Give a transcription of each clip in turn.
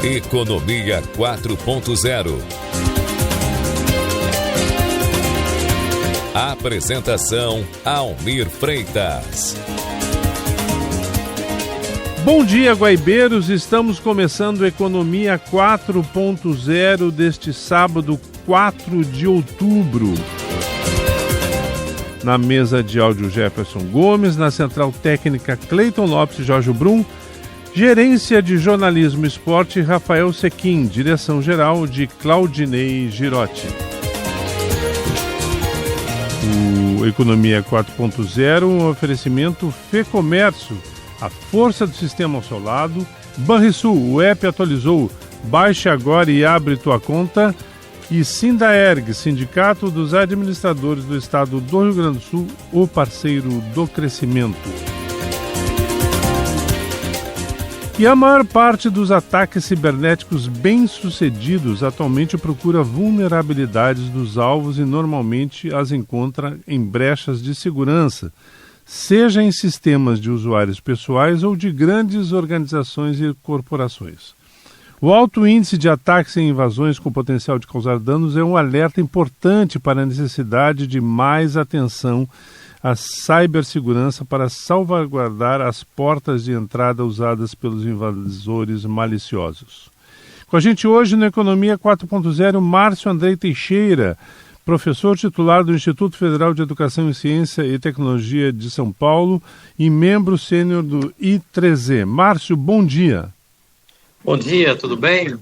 Economia 4.0. Apresentação: Almir Freitas. Bom dia, guaibeiros. Estamos começando Economia 4.0 deste sábado, 4 de outubro. Na mesa de áudio, Jefferson Gomes. Na central técnica, Cleiton Lopes e Jorge Brum. Gerência de Jornalismo e Esporte, Rafael Sequim. Direção-geral de Claudinei Girotti. O Economia 4.0, um oferecimento Fecomércio, a força do sistema ao seu lado. Banrisul, o app atualizou, baixe agora e abre tua conta. E Sindaerg, Sindicato dos Administradores do Estado do Rio Grande do Sul, o parceiro do crescimento. E a maior parte dos ataques cibernéticos bem-sucedidos atualmente procura vulnerabilidades dos alvos e normalmente as encontra em brechas de segurança, seja em sistemas de usuários pessoais ou de grandes organizações e corporações. O alto índice de ataques e invasões com potencial de causar danos é um alerta importante para a necessidade de mais atenção à cibersegurança para salvaguardar as portas de entrada usadas pelos invasores maliciosos. Com a gente hoje no Economia 4.0, Márcio Andrei Teixeira, professor titular do Instituto Federal de Educação em Ciência e Tecnologia de São Paulo e membro sênior do I3E. Márcio, bom dia. Bom dia, tudo bem?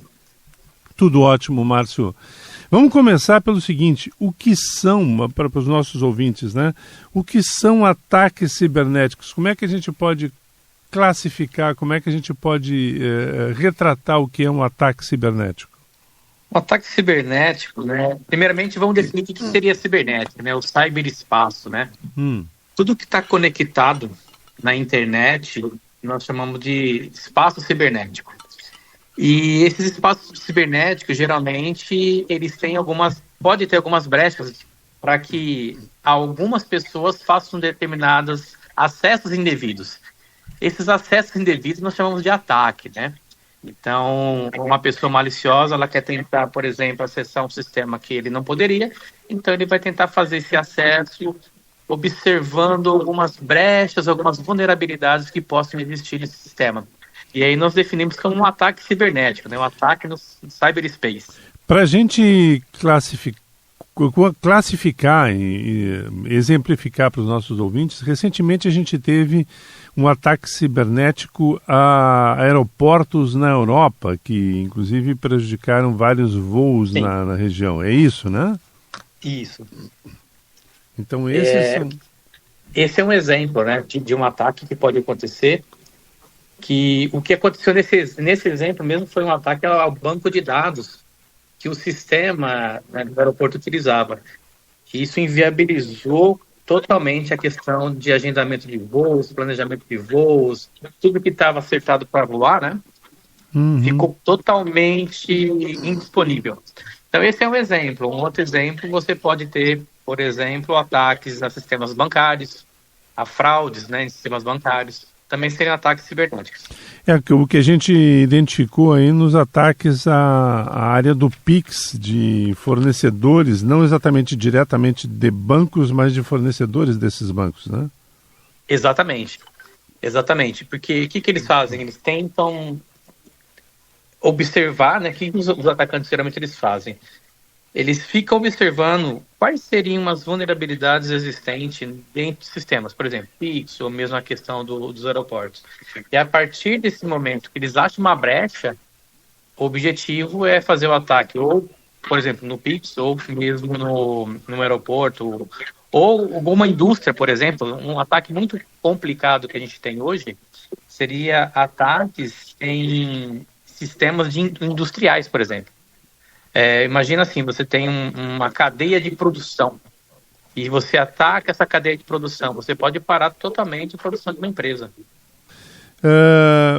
Tudo ótimo, Márcio. Vamos começar pelo seguinte: o que são, para os nossos ouvintes, né? O que são ataques cibernéticos? Como é que a gente pode classificar, como é que a gente pode retratar o que é um ataque cibernético? Um ataque cibernético, né? Primeiramente, vamos definir o que seria cibernético, né? O ciberespaço, né? Tudo que está conectado na internet, nós chamamos de espaço cibernético. E esses espaços cibernéticos, geralmente, eles têm pode ter algumas brechas para que algumas pessoas façam determinados acessos indevidos. Esses acessos indevidos nós chamamos de ataque, né? Então, uma pessoa maliciosa, ela quer tentar, por exemplo, acessar um sistema que ele não poderia, então ele vai tentar fazer esse acesso observando algumas brechas, algumas vulnerabilidades que possam existir nesse sistema. E aí nós definimos como um ataque cibernético, né? Um ataque no cyberspace. Para a gente classificar e exemplificar para os nossos ouvintes, recentemente a gente teve um ataque cibernético a aeroportos na Europa, que inclusive prejudicaram vários voos na região. É isso, né? Isso. Então esse é um exemplo, né, de um ataque que pode acontecer. Que o que aconteceu nesse exemplo mesmo foi um ataque ao banco de dados que o sistema, né, do aeroporto utilizava. E isso inviabilizou totalmente a questão de agendamento de voos, planejamento de voos, tudo que estava acertado para voar, né? Ficou totalmente indisponível. Então esse é um exemplo. Um outro exemplo, você pode ter, por exemplo, ataques a sistemas bancários, a fraudes, né, em sistemas bancários. Também seriam ataques cibernéticos. O que a gente identificou aí nos ataques à área do Pix, de fornecedores, não exatamente diretamente de bancos, mas de fornecedores desses bancos, né? Exatamente, porque o que eles fazem? Eles tentam observar, né, o que os atacantes geralmente eles fazem. Eles ficam observando quais seriam as vulnerabilidades existentes dentro de sistemas, por exemplo, Pix, ou mesmo a questão dos aeroportos. E a partir desse momento que eles acham uma brecha, o objetivo é fazer o ataque, ou, por exemplo, no Pix, ou mesmo no aeroporto, ou alguma indústria, por exemplo. Um ataque muito complicado que a gente tem hoje seria ataques em sistemas industriais, por exemplo. Imagina assim, você tem uma cadeia de produção e você ataca essa cadeia de produção, você pode parar totalmente a produção de uma empresa.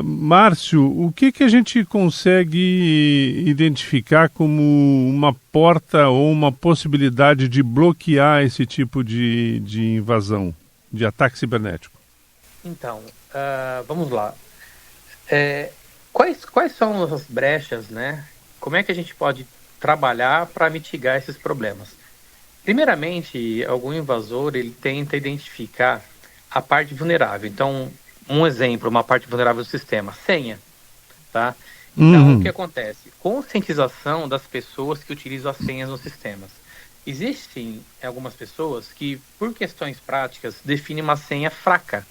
Márcio, o que a gente consegue identificar como uma porta ou uma possibilidade de bloquear esse tipo de invasão, de ataque cibernético? Então, vamos lá. Quais são as brechas, né? Como é que a gente pode trabalhar para mitigar esses problemas? Primeiramente, algum invasor ele tenta identificar a parte vulnerável. Então, um exemplo, uma parte vulnerável do sistema, senha, tá? Então, o que acontece? Conscientização das pessoas que utilizam as senhas nos sistemas. Existem algumas pessoas que, por questões práticas, definem uma senha fraca.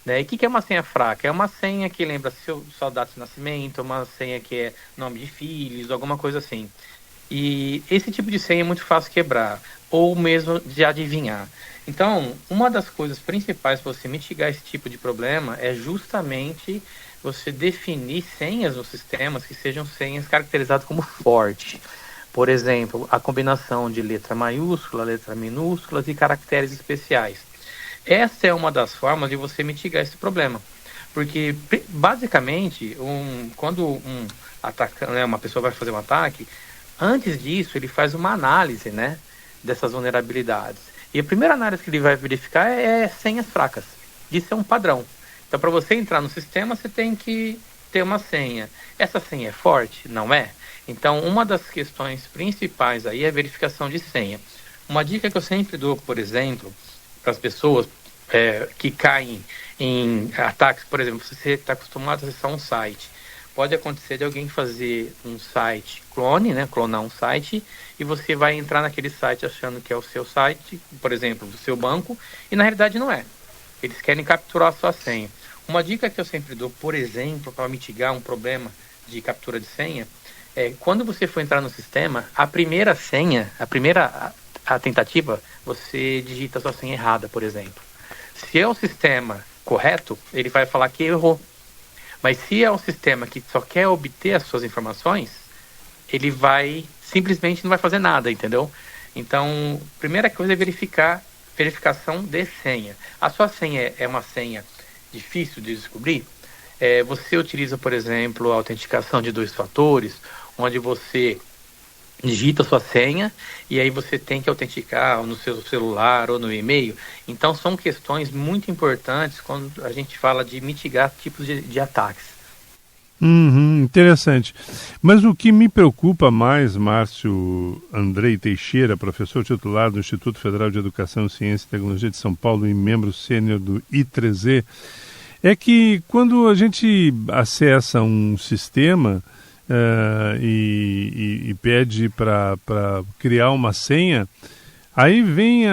Né? E o que é uma senha fraca? É uma senha que lembra sua data de nascimento, uma senha que é nome de filhos, alguma coisa assim. E esse tipo de senha é muito fácil quebrar, ou mesmo de adivinhar. Então, uma das coisas principais para você mitigar esse tipo de problema é justamente você definir senhas nos sistemas que sejam senhas caracterizadas como forte. Por exemplo, a combinação de letra maiúscula, letra minúsculas e caracteres especiais. Essa é uma das formas de você mitigar esse problema. Porque, basicamente, quando uma pessoa vai fazer um ataque, antes disso, ele faz uma análise, né, dessas vulnerabilidades. E a primeira análise que ele vai verificar é senhas fracas. Isso é um padrão. Então, para você entrar no sistema, você tem que ter uma senha. Essa senha é forte? Não é? Então, uma das questões principais aí é a verificação de senha. Uma dica que eu sempre dou, por exemplo, para as pessoas que caem em ataques, por exemplo, se você está acostumado a acessar um site, pode acontecer de alguém fazer um site clone, né, clonar um site, e você vai entrar naquele site achando que é o seu site, por exemplo, do seu banco, e na realidade não é. Eles querem capturar a sua senha. Uma dica que eu sempre dou, por exemplo, para mitigar um problema de captura de senha, é quando você for entrar no sistema, a primeira senha, a tentativa, você digita a sua senha errada, por exemplo. Se é um sistema correto, ele vai falar que errou. Mas se é um sistema que só quer obter as suas informações, ele simplesmente não vai fazer nada, entendeu? Então, primeira coisa é verificação de senha. A sua senha é uma senha difícil de descobrir? Você utiliza, por exemplo, a autenticação de 2 fatores, onde você digita a sua senha e aí você tem que autenticar no seu celular ou no e-mail. Então, são questões muito importantes quando a gente fala de mitigar tipos de ataques. Interessante. Mas o que me preocupa mais, Márcio Andrei Teixeira, professor titular do Instituto Federal de Educação, Ciência e Tecnologia de São Paulo e membro sênior do I3E, é que quando a gente acessa um sistema e pede para criar uma senha, aí vem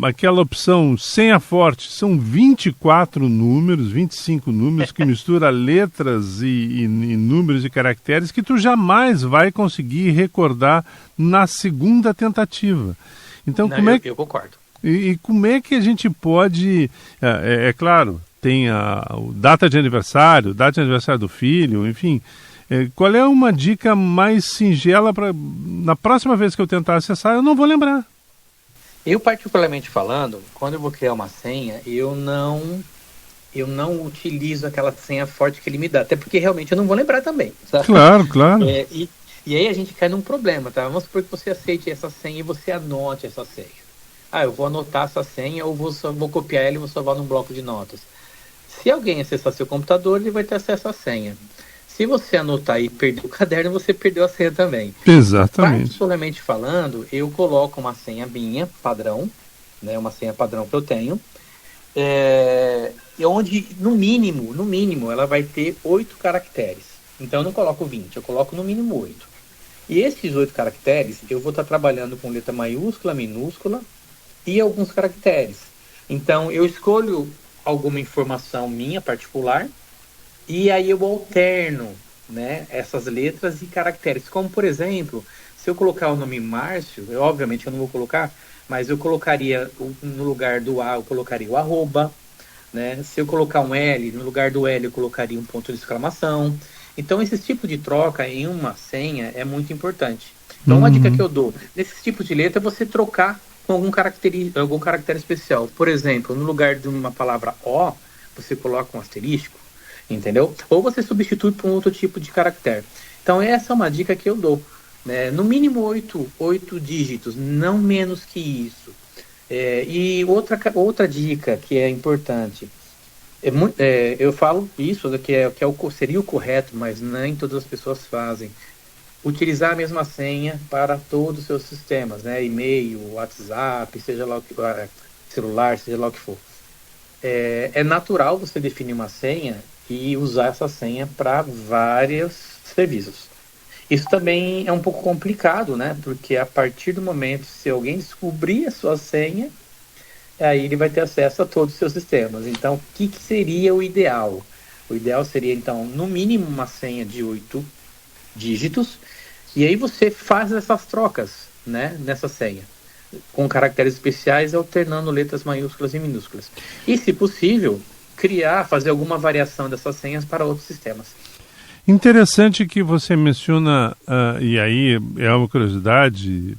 aquela opção senha forte. São 24 números, 25 números que mistura letras e números e caracteres que tu jamais vai conseguir recordar na segunda tentativa. Então, eu concordo. E como é que a gente pode... É claro, tem a data de aniversário do filho, enfim... Qual é uma dica mais singela para na próxima vez que eu tentar acessar, eu não vou lembrar? Eu, particularmente falando, quando eu vou criar uma senha, eu não utilizo aquela senha forte que ele me dá, até porque realmente eu não vou lembrar também, sabe? Claro. E aí a gente cai num problema, tá? Vamos supor que você aceite essa senha e você anote essa senha. Eu vou anotar essa senha ou vou copiar ela e vou salvar num bloco de notas. Se alguém acessar seu computador, ele vai ter acesso à senha. Se você anotar e perder o caderno, você perdeu a senha também. Exatamente. Particularmente falando, eu coloco uma senha minha, padrão, né, uma senha padrão que eu tenho, onde, no mínimo, ela vai ter 8 caracteres. Então, eu não coloco 20, eu coloco no mínimo 8. E esses 8 caracteres, eu vou estar trabalhando com letra maiúscula, minúscula e alguns caracteres. Então, eu escolho alguma informação minha particular, e aí eu alterno, né, essas letras e caracteres. Como, por exemplo, se eu colocar o nome Márcio, obviamente eu não vou colocar, mas eu colocaria, no lugar do A, eu colocaria o arroba, né? Se eu colocar um L, no lugar do L eu colocaria um ponto de exclamação. Então, esse tipo de troca em uma senha é muito importante. Então, uma dica que eu dou, nesses tipos de letra, é você trocar com algum caractere especial. Por exemplo, no lugar de uma palavra O, você coloca um asterisco, entendeu? Ou você substitui por um outro tipo de caractere. Então, essa é uma dica que eu dou, né? No mínimo 8 dígitos, não menos que isso. E outra dica que é importante, Eu falo isso, seria o correto, mas nem todas as pessoas fazem. Utilizar a mesma senha para todos os seus sistemas, né? E-mail, WhatsApp, seja lá o que, celular, seja lá o que for. É natural você definir uma senha e usar essa senha para vários serviços. Isso também é um pouco complicado, né? Porque a partir do momento, se alguém descobrir a sua senha, aí ele vai ter acesso a todos os seus sistemas. Então, o que seria o ideal? O ideal seria, então, no mínimo uma senha de 8 dígitos, e aí você faz essas trocas, né, nessa senha, com caracteres especiais, alternando letras maiúsculas e minúsculas. E, se possível, fazer alguma variação dessas senhas para outros sistemas. Interessante que você menciona, e aí é uma curiosidade,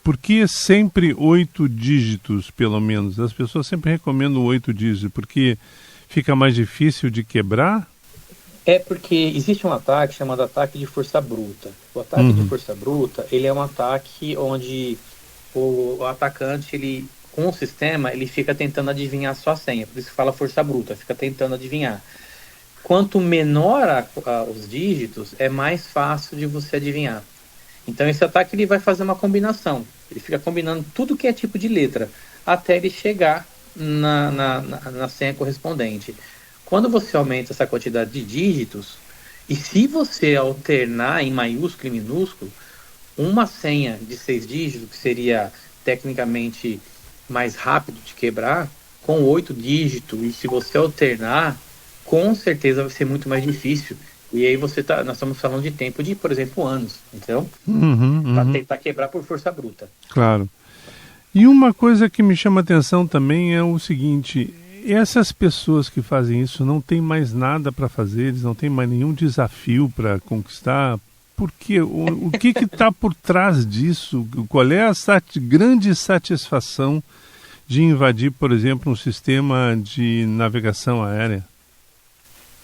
por que sempre 8 dígitos, pelo menos? As pessoas sempre recomendam 8 dígitos, porque fica mais difícil de quebrar? É porque existe um ataque chamado ataque de força bruta. O ataque de força bruta, ele é um ataque onde o atacante, ele, com o sistema, ele fica tentando adivinhar a sua senha. Por isso que fala força bruta, fica tentando adivinhar. Quanto menor os dígitos, é mais fácil de você adivinhar. Então esse ataque ele vai fazer uma combinação. Ele fica combinando tudo que é tipo de letra, até ele chegar na senha correspondente. Quando você aumenta essa quantidade de dígitos, e se você alternar em maiúsculo e minúsculo, uma senha de 6 dígitos, que seria tecnicamente mais rápido de quebrar, com 8 dígitos, e se você alternar, com certeza vai ser muito mais difícil. E aí nós estamos falando de tempo de, por exemplo, anos, então, para tentar quebrar por força bruta. Claro. E uma coisa que me chama a atenção também é o seguinte: essas pessoas que fazem isso não têm mais nada para fazer, eles não têm mais nenhum desafio para conquistar. Por quê? O que está por trás disso? Qual é a grande satisfação de invadir, por exemplo, um sistema de navegação aérea?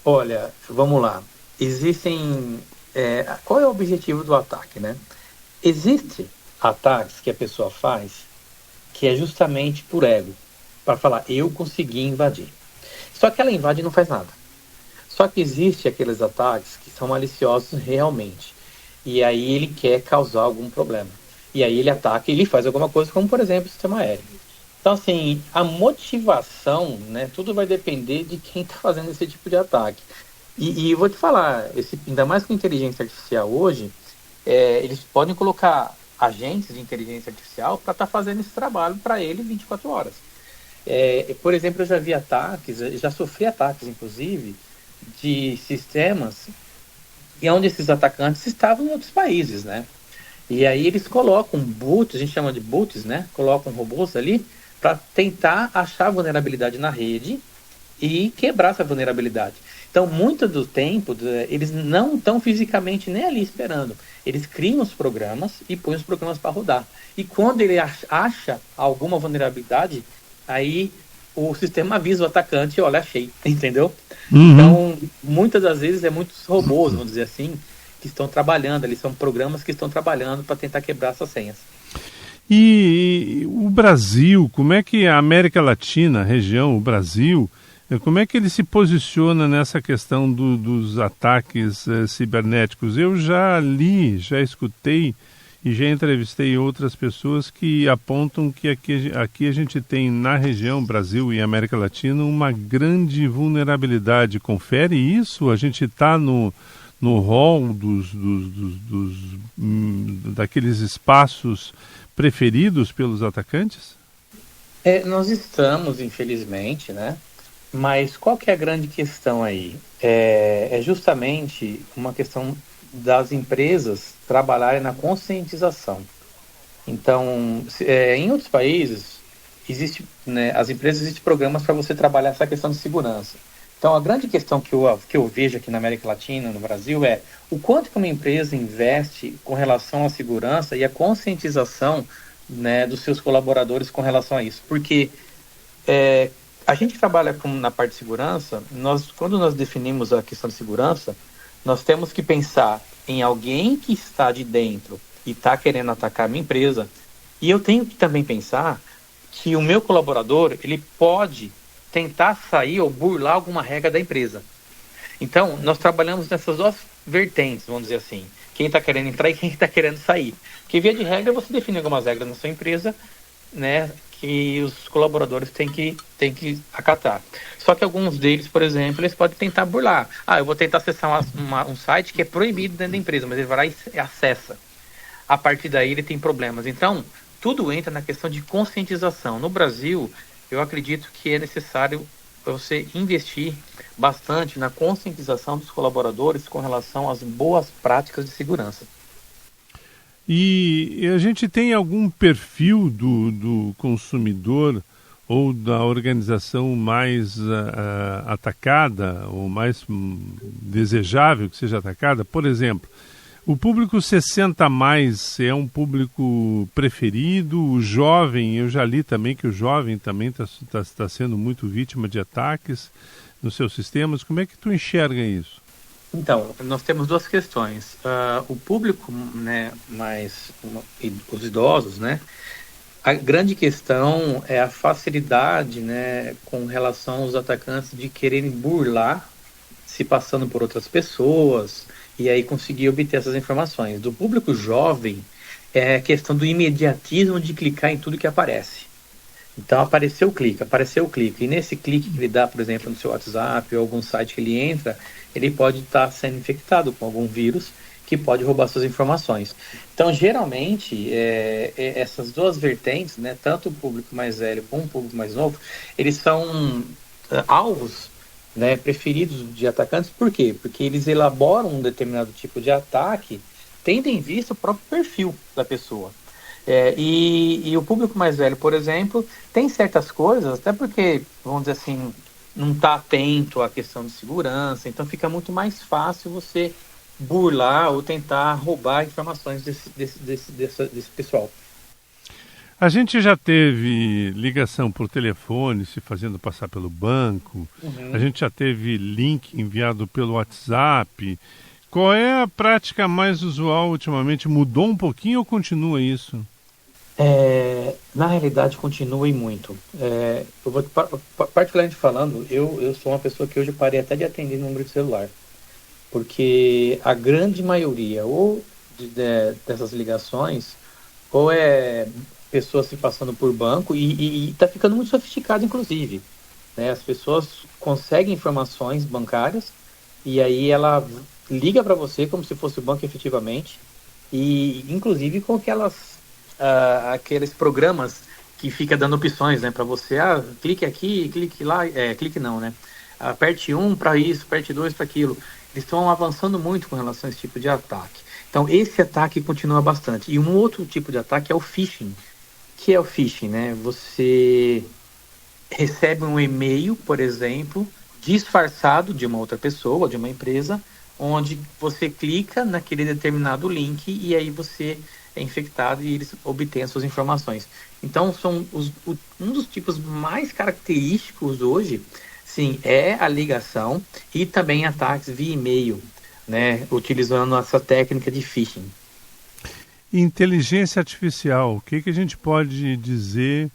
Olha, vamos lá. Qual é o objetivo do ataque, né? Existem ataques que a pessoa faz que é justamente por ego, para falar, eu consegui invadir. Só que ela invade e não faz nada. Só que existe aqueles ataques que são maliciosos realmente. E aí ele quer causar algum problema. E aí ele ataca e ele faz alguma coisa, como por exemplo o sistema aéreo. Então assim, a motivação, né, tudo vai depender de quem está fazendo esse tipo de ataque. E eu vou te falar, ainda mais com inteligência artificial hoje, eles podem colocar agentes de inteligência artificial para estar fazendo esse trabalho para ele 24 horas. Por exemplo, eu já vi ataques, já sofri ataques, inclusive, de sistemas e onde esses atacantes estavam em outros países, né? E aí eles colocam boots, a gente chama de boots, né? Colocam robôs ali para tentar achar vulnerabilidade na rede e quebrar essa vulnerabilidade. Então, muito do tempo, eles não estão fisicamente nem ali esperando. Eles criam os programas e põem os programas para rodar. E quando ele acha alguma vulnerabilidade, aí o sistema avisa o atacante, olha, achei, entendeu? Então, muitas das vezes muitos robôs, vamos dizer assim, que estão trabalhando, ali são programas que estão trabalhando para tentar quebrar essas senhas. E o Brasil, como é que a América Latina, a região, o Brasil, como é que ele se posiciona nessa questão dos ataques cibernéticos? Eu já li, já escutei e já entrevistei outras pessoas que apontam que aqui a gente tem na região, Brasil e América Latina, uma grande vulnerabilidade. Confere isso? A gente está no hall daqueles espaços preferidos pelos atacantes? Nós estamos, infelizmente, né? Mas qual que é a grande questão aí? É justamente uma questão das empresas trabalharem na conscientização. Então, em outros países, as empresas existem programas para você trabalhar essa questão de segurança. Então, a grande questão que eu vejo aqui na América Latina, no Brasil, é o quanto que uma empresa investe com relação à segurança e à conscientização, né, dos seus colaboradores com relação a isso. Porque a gente que trabalha na parte de segurança, quando nós definimos a questão de segurança, nós temos que pensar em alguém que está de dentro e está querendo atacar a minha empresa. E eu tenho que também pensar que o meu colaborador, ele pode tentar sair ou burlar alguma regra da empresa. Então, nós trabalhamos nessas duas vertentes, vamos dizer assim. Quem está querendo entrar e quem está querendo sair. Porque, via de regra, você define algumas regras na sua empresa, né, que os colaboradores têm que acatar. Só que alguns deles, por exemplo, eles podem tentar burlar. Eu vou tentar acessar um site que é proibido dentro da empresa, mas ele vai lá e acessa. A partir daí ele tem problemas. Então, tudo entra na questão de conscientização. No Brasil, eu acredito que é necessário você investir bastante na conscientização dos colaboradores com relação às boas práticas de segurança. E a gente tem algum perfil do consumidor ou da organização mais atacada ou mais desejável que seja atacada? Por exemplo, o público 60+ é um público preferido? O jovem, eu já li também que o jovem também está sendo muito vítima de ataques nos seus sistemas. Como é que tu enxerga isso? Então, nós temos duas questões. O público, né, os idosos, né, a grande questão é a facilidade, né, com relação aos atacantes de quererem burlar, se passando por outras pessoas, e aí conseguir obter essas informações. Do público jovem, é a questão do imediatismo de clicar em tudo que aparece. Então, apareceu o clique. E nesse clique que ele dá, por exemplo, no seu WhatsApp ou algum site que ele entra, ele pode estar sendo infectado com algum vírus que pode roubar suas informações. Então, geralmente, essas duas vertentes, né, tanto o público mais velho como o público mais novo, eles são alvos, né, preferidos de atacantes. Por quê? Porque eles elaboram um determinado tipo de ataque tendo em vista o próprio perfil da pessoa. E o público mais velho, por exemplo, tem certas coisas, até porque, vamos dizer assim, não está atento à questão de segurança, então fica muito mais fácil você burlar ou tentar roubar informações desse pessoal. A gente já teve ligação por telefone, se fazendo passar pelo banco, A gente já teve link enviado pelo WhatsApp. Qual é a prática mais usual ultimamente? Mudou um pouquinho ou continua isso? Na realidade, continua e muito. Eu vou, particularmente falando, eu sou uma pessoa que hoje parei até de atender número de celular. Porque a grande maioria dessas ligações, ou é pessoas se passando por banco, e está ficando muito sofisticado, inclusive. Né? As pessoas conseguem informações bancárias, e aí ela liga para você como se fosse o banco efetivamente, e inclusive com aqueles programas que fica dando opções, né, para você, clique aqui, clique lá, clique não, né, aperte 1 para isso, aperte 2 para aquilo. Eles estão avançando muito com relação a esse tipo de ataque. Então, esse ataque continua bastante. E um outro tipo de ataque é o phishing. Que é o phishing, né? Você recebe um e-mail, por exemplo, disfarçado de uma outra pessoa, de uma empresa, onde você clica naquele determinado link e aí você é infectado e eles obtêm as suas informações. Então, são um dos tipos mais característicos hoje, sim, é a ligação e também ataques via e-mail, né, utilizando essa técnica de phishing. Inteligência artificial, o que a gente pode dizer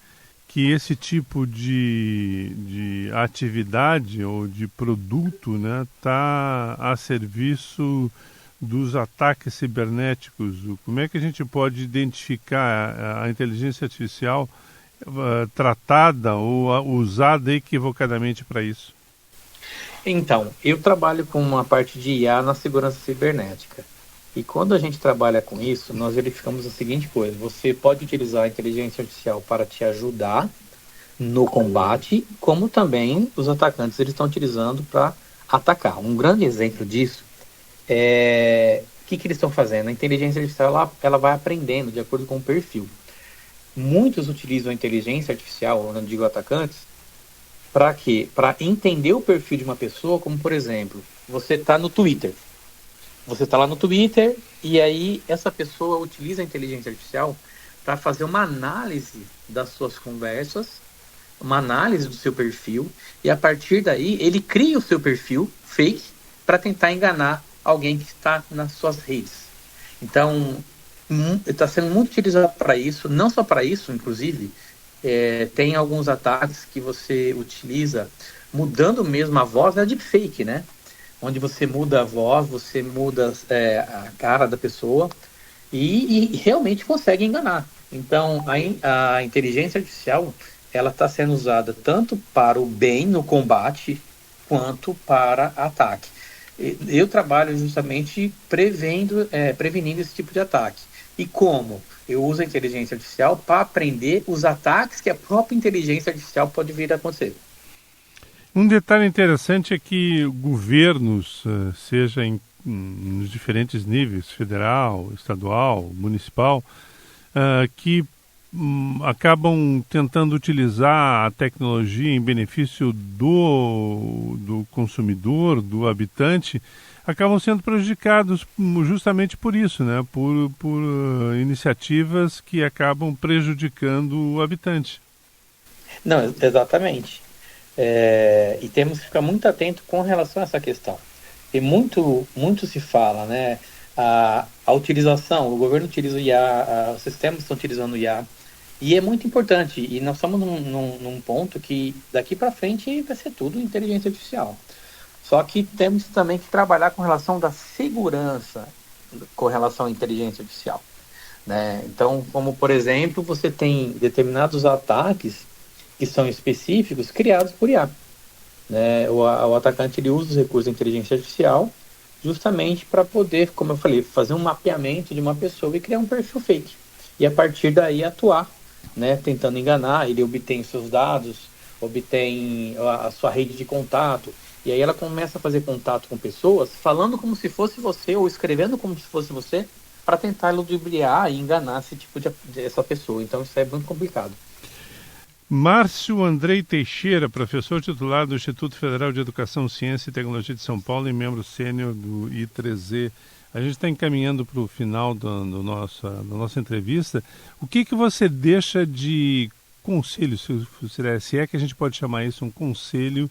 que esse tipo de atividade ou de produto, né, está a serviço dos ataques cibernéticos? Como é que a gente pode identificar a inteligência artificial tratada ou usada equivocadamente para isso? Então, eu trabalho com uma parte de IA na segurança cibernética. E quando a gente trabalha com isso, nós verificamos a seguinte coisa: você pode utilizar a inteligência artificial para te ajudar no combate, como também os atacantes eles estão utilizando para atacar. Um grande exemplo disso é o que eles estão fazendo. A inteligência artificial ela vai aprendendo de acordo com o perfil. Muitos utilizam a inteligência artificial, eu não digo atacantes, para quê? Para entender o perfil de uma pessoa, como por exemplo, você está no Twitter. Você está lá no Twitter e aí essa pessoa utiliza a inteligência artificial para fazer uma análise das suas conversas, uma análise do seu perfil, e a partir daí ele cria o seu perfil fake para tentar enganar alguém que está nas suas redes. Então, está sendo muito utilizado para isso, não só para isso, inclusive, Tem alguns ataques que você utiliza mudando mesmo a voz, né? Deepfake, né? Onde você muda a voz, você muda a cara da pessoa e realmente consegue enganar. Então, a inteligência artificial, ela está sendo usada tanto para o bem no combate, quanto para ataque. Eu trabalho justamente prevenindo esse tipo de ataque. E como? Eu uso a inteligência artificial para aprender os ataques que a própria inteligência artificial pode vir a acontecer. Um detalhe interessante é que governos, seja nos diferentes níveis, federal, estadual, municipal, que acabam tentando utilizar a tecnologia em benefício do consumidor, do habitante, acabam sendo prejudicados justamente por isso, né? Por iniciativas que acabam prejudicando o habitante. Não, exatamente. E temos que ficar muito atento com relação a essa questão. E muito se fala, né? A utilização, o governo utiliza o IA, os sistemas estão utilizando o IA, e é muito importante. E nós estamos num ponto que daqui para frente vai ser tudo inteligência artificial. Só que temos também que trabalhar com relação da segurança com relação à inteligência artificial, né? Então, como por exemplo, você tem determinados ataques que são específicos criados por IA, né? O atacante ele usa os recursos da inteligência artificial justamente para poder, como eu falei, fazer um mapeamento de uma pessoa e criar um perfil fake. E a partir daí atuar, né? Tentando enganar, ele obtém os seus dados, obtém a sua rede de contato, e aí ela começa a fazer contato com pessoas, falando como se fosse você, ou escrevendo como se fosse você, para tentar ludibriar e enganar esse tipo essa pessoa. Então isso é muito complicado. Márcio Andrei Teixeira, professor titular do Instituto Federal de Educação, Ciência e Tecnologia de São Paulo e membro sênior do I3E. A gente está encaminhando para o final da nossa entrevista. O que você deixa de conselho, se é que a gente pode chamar isso um conselho,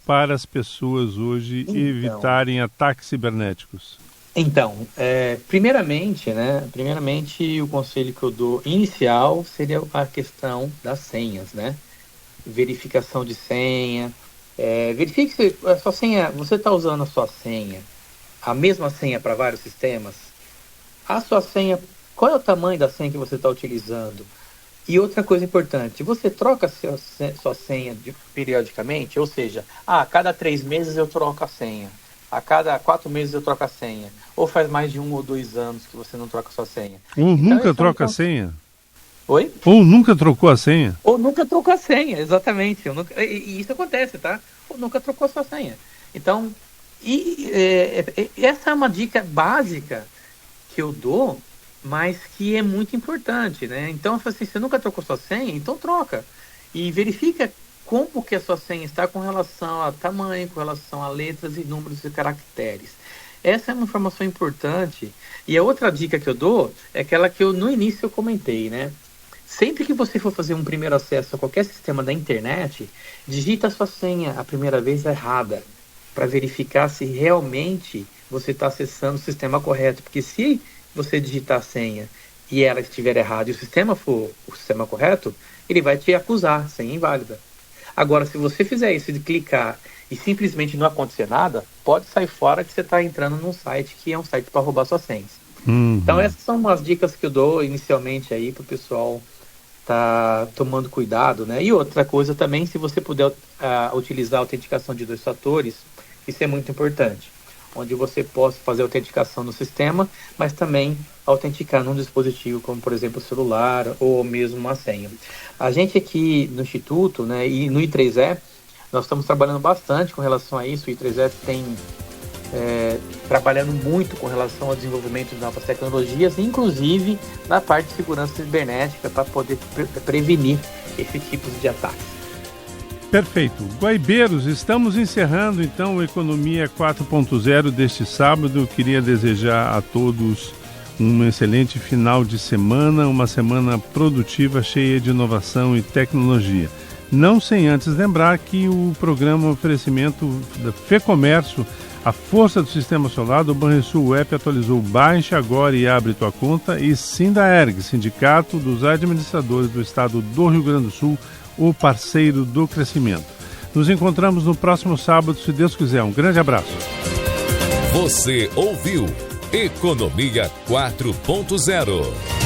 para as pessoas hoje evitarem ataques cibernéticos? Então, primeiramente, o conselho que eu dou inicial seria a questão das senhas, né? Verificação de senha. Verifique se a sua senha, você está usando a sua senha, a mesma senha para vários sistemas. A sua senha, qual é o tamanho da senha que você está utilizando? E outra coisa importante, você troca sua senha periodicamente? Ou seja, a cada 3 meses eu troco a senha. A cada 4 meses eu troco a senha. Ou faz mais de 1 ou 2 anos que você não troca a sua senha. Ou nunca troca a senha? Oi? Ou nunca trocou a senha? Ou nunca trocou a senha, exatamente. E isso acontece, tá? Ou nunca trocou a sua senha. Então, essa é uma dica básica que eu dou, mas que é muito importante, né? Então, assim, você nunca trocou sua senha, então troca. E verifica como que a sua senha está com relação a tamanho, com relação a letras e números e caracteres. Essa é uma informação importante. E a outra dica que eu dou é aquela que no início eu comentei, né? Sempre que você for fazer um primeiro acesso a qualquer sistema da internet, digita a sua senha a primeira vez errada, para verificar se realmente você está acessando o sistema correto. Porque se você digitar a senha e ela estiver errada e o sistema for o sistema correto, ele vai te acusar, senha inválida. Agora, se você fizer isso de clicar e simplesmente não acontecer nada, pode sair fora que você está entrando num site que é um site para roubar suas senhas. Então, essas são umas dicas que eu dou inicialmente aí para o pessoal tá tomando cuidado, né? E outra coisa também, se você puder utilizar a autenticação de 2 fatores, isso é muito importante, onde você possa fazer a autenticação no sistema, mas também autenticar num dispositivo, como por exemplo o celular ou mesmo uma senha. A gente aqui no Instituto, né, e no I3E, nós estamos trabalhando bastante com relação a isso. O I3E tem trabalhando muito com relação ao desenvolvimento de novas tecnologias, inclusive na parte de segurança cibernética, para poder prevenir esse tipo de ataques. Perfeito. Guaibeiros, estamos encerrando então o Economia 4.0 deste sábado. Eu queria desejar a todos um excelente final de semana, uma semana produtiva, cheia de inovação e tecnologia. Não sem antes lembrar que o programa oferecimento da FEComércio, a força do Sistema Solar do Banrisul Web, atualizou Baixe Agora e Abre Tua Conta, e Sindaerg, Sindicato dos Administradores do Estado do Rio Grande do Sul, o parceiro do crescimento. Nos encontramos no próximo sábado, se Deus quiser. Um grande abraço. Você ouviu Economia 4.0.